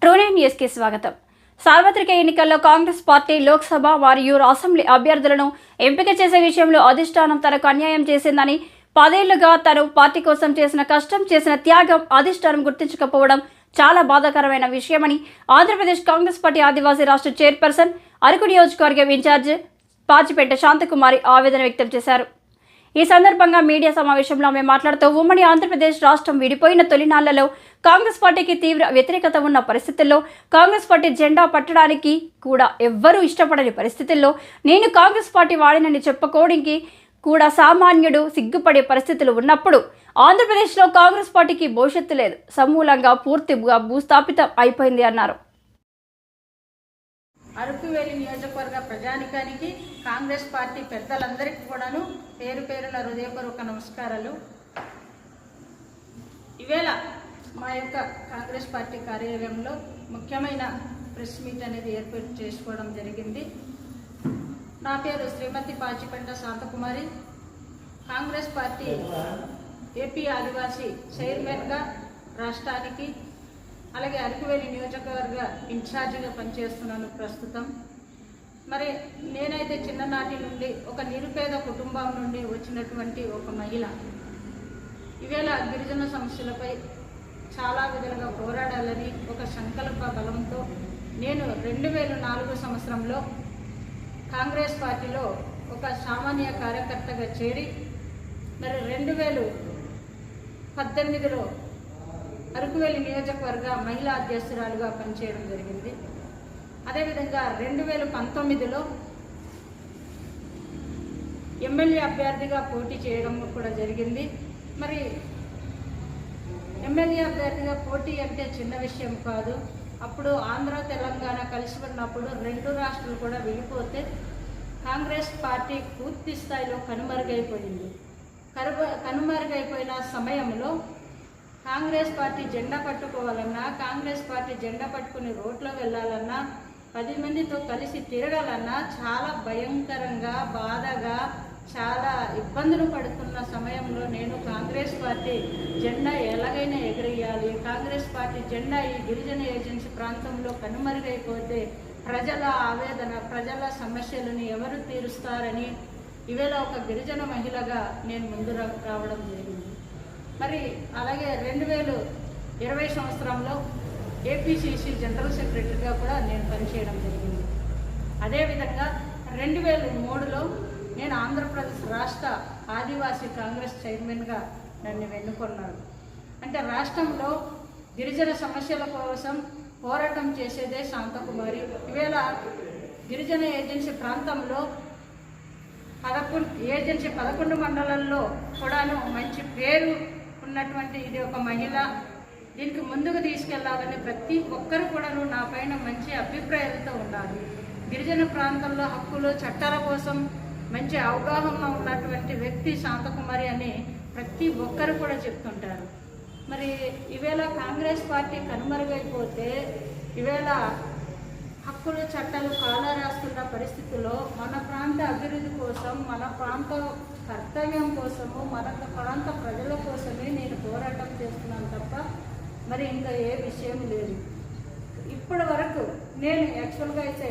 ట్రూనైన్ news కి స్వాగతం. సార్వత్రిక ఎన్నికల్లో కాంగ్రెస్ పార్టీ లోక్సభ మరియు అసెంబ్లీ అభ్యర్థులను ఎంపిక చేసే విషయంలో అధిష్టానం తనకు అన్యాయం చేసిందని, 10 ఏళ్లుగా తను పార్టీ కోసం చేసిన కష్టం, చేసిన త్యాగం అధిష్టానం గుర్తించకపోవడం చాలా బాధాకరమైన విషయమని ఆంధ్రప్రదేశ్ కాంగ్రెస్ పార్టీ ఆదివాసీ రాష్ట్ర చైర్పర్సన్, అరకు నియోజకవర్గ ఇన్ఛార్జ్ పాచిపెట్ట శాంతకుమారి ఆవేదన వ్యక్తం చేశారు. ఈ సందర్భంగా మీడియా సమావేశంలో ఆమె మాట్లాడుతూ, ఉమ్మడి ఆంధ్రప్రదేశ్ రాష్ట్రం విడిపోయిన తొలినాళ్లలో కాంగ్రెస్ పార్టీకి తీవ్ర వ్యతిరేకత ఉన్న పరిస్థితుల్లో, కాంగ్రెస్ పార్టీ జెండా పట్టడానికి కూడా ఎవ్వరూ ఇష్టపడని పరిస్థితుల్లో, నేను కాంగ్రెస్ పార్టీ వాడినని చెప్పుకోవడానికి కూడా సామాన్యుడు సిగ్గుపడే పరిస్థితులు ఉన్నప్పుడు ఆంధ్రప్రదేశ్లో కాంగ్రెస్ పార్టీకి భవిష్యత్తు లేదు, సమూలంగా పూర్తిగా భూస్థాపితం అయిపోయింది అన్నారు. అరకువేలి నియోజకవర్గ ప్రజానికానికి, కాంగ్రెస్ పార్టీ పెద్దలందరికీ కూడాను పేరు పేరున హృదయపూర్వక నమస్కారాలు. ఈవేళ మా యొక్క కాంగ్రెస్ పార్టీ కార్యాలయంలో ముఖ్యమైన ప్రెస్ మీట్ అనేది ఏర్పాటు చేసుకోవడం జరిగింది. నా పేరు శ్రీమతి పాచిపెట్ట శాంతకుమారి. కాంగ్రెస్ పార్టీ ఏపీ ఆదివాసీ చైర్మన్గా రాష్ట్రానికి, అలాగే అరకువేలి నియోజకవర్గ ఇన్ఛార్జిగా పనిచేస్తున్నాను ప్రస్తుతం. మరి నేనైతే చిన్ననాటి నుండి ఒక నిరుపేద కుటుంబం నుండి వచ్చినటువంటి ఒక మహిళ. ఈవేళ గిరిజన సమస్యలపై చాలా విధాలుగా పోరాడాలని ఒక సంకల్ప బలంతో నేను 2004 సంవత్సరంలో కాంగ్రెస్ పార్టీలో ఒక సామాన్య కార్యకర్తగా చేరి, మరి 2018లో అరకువేలి నియోజకవర్గ మహిళా అధ్యక్షురాలుగా పనిచేయడం జరిగింది. అదేవిధంగా 2019లో ఎమ్మెల్యే అభ్యర్థిగా పోటీ చేయడం కూడా జరిగింది. మరి ఎమ్మెల్యే అభ్యర్థిగా పోటీ అంటే చిన్న విషయం కాదు. అప్పుడు ఆంధ్ర తెలంగాణ కలిసి ఉన్నప్పుడు 2 రాష్ట్రాలు కూడా వెళ్ళిపోతే కాంగ్రెస్ పార్టీ పూర్తి స్థాయిలో కనుమరుగైపోయింది. కనుమరుగైపోయిన సమయంలో కాంగ్రెస్ పార్టీ జెండా పట్టుకోవాలన్నా, కాంగ్రెస్ పార్టీ జెండా పట్టుకుని రోడ్లో వెళ్ళాలన్నా, 10 మందితో కలిసి తిరగాలన్నా చాలా భయంకరంగా, బాధగా, చాలా ఇబ్బందులు పడుతున్న సమయంలో నేను కాంగ్రెస్ పార్టీ జెండా ఎలాగైనా ఎగరేయాలి, కాంగ్రెస్ పార్టీ జెండా ఈ గిరిజన ఏజెన్సీ ప్రాంతంలో కనుమరుగైపోతే ప్రజల ఆవేదన, ప్రజల సమస్యలను ఎవరు తీరుస్తారని ఈవేళ ఒక గిరిజన మహిళగా నేను ముందు రావడం జరిగింది. మరి అలాగే 2020 సంవత్సరంలో ఏపీసీసీ జనరల్ సెక్రటరీగా కూడా నేను పనిచేయడం జరిగింది. అదేవిధంగా 2003లో నేను ఆంధ్రప్రదేశ్ రాష్ట్ర ఆదివాసీ కాంగ్రెస్ చైర్మన్గా నన్ను ఎన్నుకున్నాను. అంటే రాష్ట్రంలో గిరిజన సమస్యల కోసం పోరాటం చేసేదే శాంతకుమారి. ఈవేళ గిరిజన ఏజెన్సీ ప్రాంతంలో 11 మండలాల్లో కూడాను మంచి పేరు ఉన్నటువంటి ఇది ఒక మహిళ. దీనికి ముందుకు తీసుకెళ్లాలని ప్రతి ఒక్కరు కూడాను నా పైన మంచి అభిప్రాయాలతో ఉన్నారు. గిరిజన ప్రాంతంలో హక్కులు, చట్టాల కోసం మంచి అవగాహన ఉన్నటువంటి వ్యక్తి శాంతకుమారి అని ప్రతి ఒక్కరు కూడా చెప్తుంటారు. మరి ఈవేళ కాంగ్రెస్ పార్టీ కనుమరుగైపోతే ఈవేళ హక్కులు, చట్టాలు కాలా రాస్తున్న పరిస్థితుల్లో మన ప్రాంత అభివృద్ధి కోసం, మన ప్రాంత కర్తవ్యం కోసము, మన ప్రాంత ప్రజల కోసమే నేను పోరాటం చేస్తున్నాను తప్ప మరి ఇంకా ఏ విషయం లేదు. ఇప్పటి వరకు నేను యాక్చువల్గా అయితే